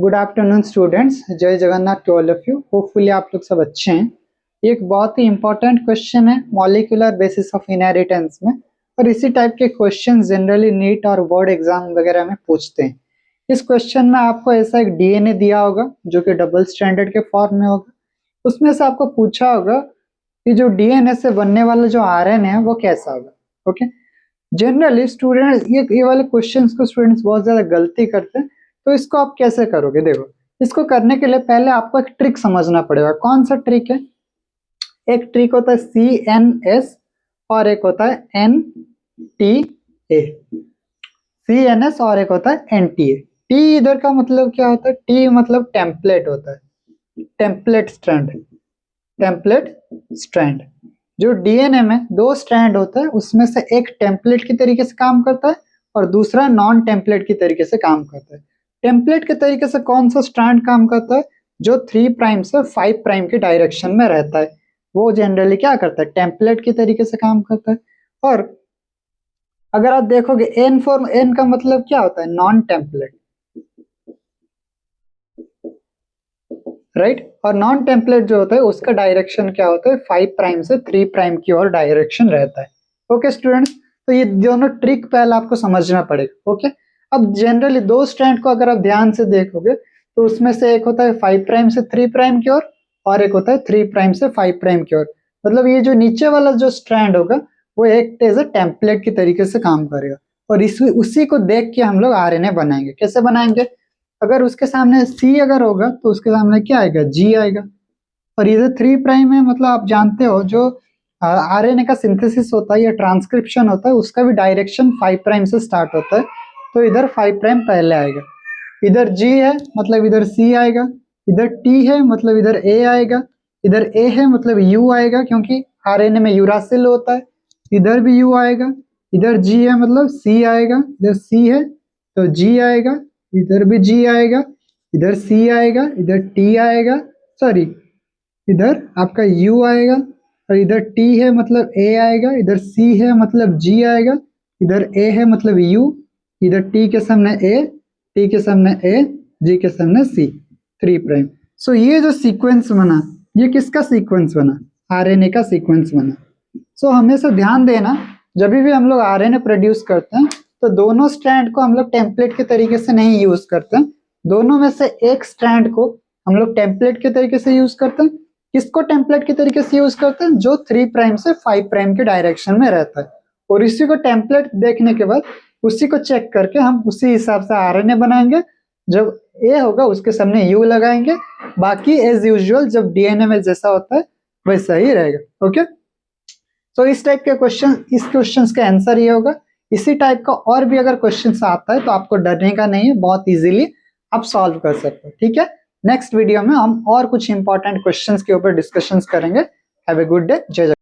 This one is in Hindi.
गुड आफ्टरनून स्टूडेंट्स, जय Jagannath to all of you. Hopefully आप लोग सब अच्छे हैं। एक बहुत ही इंपॉर्टेंट क्वेश्चन है मॉलिक्यूलर बेसिस ऑफ इनहेरिटेंस में, और इसी टाइप के क्वेश्चन जनरली नीट और बोर्ड एग्जाम वगैरह में पूछते हैं। इस क्वेश्चन में आपको ऐसा एक डीएनए दिया होगा जो कि डबल स्ट्रैंडेड के फॉर्म में होगा। उसमें से आपको पूछा होगा कि जो डीएनए से बनने वाला जो आरएनए है वो कैसा होगा। ओके, जनरली स्टूडेंट ये वाले क्वेश्चंस को स्टूडेंट्स बहुत ज्यादा गलती करते हैं। तो इसको आप कैसे करोगे? देखो, इसको करने के लिए पहले आपको एक ट्रिक समझना पड़ेगा। कौन सा ट्रिक है? एक ट्रिक होता है CNS और एक होता है NTA। CNS और एक होता है NTA। T इधर का मतलब क्या होता है? T मतलब टेम्पलेट होता है, टेम्पलेट स्ट्रैंड। टेम्पलेट स्ट्रैंड जो डीएनए में दो स्ट्रैंड होता है, उसमें से एक टेम्पलेट की तरीके से काम करता है और दूसरा नॉन टेम्पलेट की तरीके से काम करता है। टेम्पलेट के तरीके से कौन सा स्ट्रैंड काम करता है? जो 3 प्राइम से 5 प्राइम की डायरेक्शन में रहता है, वो जनरली क्या करता है? टेम्पलेट की तरीके से काम करता है। और अगर आप देखोगे N का मतलब क्या होता है? Non template, right. और नॉन टेम्पलेट जो होता है उसका डायरेक्शन क्या होता है? 5 प्राइम से 3 प्राइम की ओर डायरेक्शन रहता है। ओके स्टूडेंट्स, तो ये दोनों ट्रिक पहले आपको समझना पड़ेगा। ओके, अब जनरली दो स्ट्रैंड को अगर आप ध्यान से देखोगे तो उसमें से एक होता है 5 प्राइम से 3 प्राइम की ओर और एक होता है 3 प्राइम से 5 प्राइम की ओर। मतलब ये जो नीचे वाला जो स्ट्रैंड होगा वो एक एज ए टेम्पलेट की तरीके से काम करेगा, और उसी को देख के हम लोग आरएनए बनाएंगे। कैसे बनाएंगे? अगर उसके सामने C अगर होगा तो उसके सामने क्या आएगा? G आएगा। और इधर 3 प्राइम है, मतलब आप जानते हो जो आरएनए का सिंथेसिस होता है या ट्रांसक्रिप्शन होता है उसका भी डायरेक्शन 5 प्राइम से स्टार्ट होता है, तो इधर 5 प्राइम पहले आएगा। इधर G है मतलब इधर C आएगा, इधर T है मतलब इधर A आएगा, इधर A है मतलब U आएगा क्योंकि आरएनए में यूरासिल होता है, इधर भी U आएगा। इधर G है मतलब C आएगा, इधर C है तो G आएगा, इधर भी G आएगा, इधर C आएगा, इधर T आएगा, सॉरी इधर आपका U आएगा, और इधर T है मतलब A आएगा, इधर C है मतलब G आएगा, इधर A है मतलब U, इधर T के सामने A, T के सामने A, G के सामने C, 3 प्राइम। सो ये जो सीक्वेंस बना, ये किसका सीक्वेंस बना? आरएनए का सीक्वेंस बना। सो हमेशा ध्यान देना, जब भी हम लोग आरएनए प्रोड्यूस करते हैं तो दोनों स्ट्रैंड को हम लोग टेम्पलेट के तरीके से नहीं यूज करते हैं। दोनों में से एक स्ट्रैंड को हम लोग टेम्पलेट के तरीके से यूज करते हैं। किसको टेम्पलेट के तरीके से यूज करते हैं? जो 3 प्राइम से 5 प्राइम के डायरेक्शन में रहता है। और इसी को टेम्पलेट देखने के बाद उसी को चेक करके हम उसी हिसाब से आरएनए बनाएंगे। जब ए होगा उसके सामने यू लगाएंगे, बाकी एज यूजुअल जब डीएनए में जैसा होता है वैसा ही रहेगा। ओके, तो इस टाइप के क्वेश्चन, इस क्वेश्चन का आंसर ये होगा। इसी टाइप का और भी अगर क्वेश्चन आता है तो आपको डरने का नहीं है, बहुत इजीली आप सॉल्व कर सकते हो। ठीक है, नेक्स्ट वीडियो में हम और कुछ इंपॉर्टेंट क्वेश्चंस के ऊपर डिस्कशंस करेंगे। Have a good day. जय जगन्नाथ।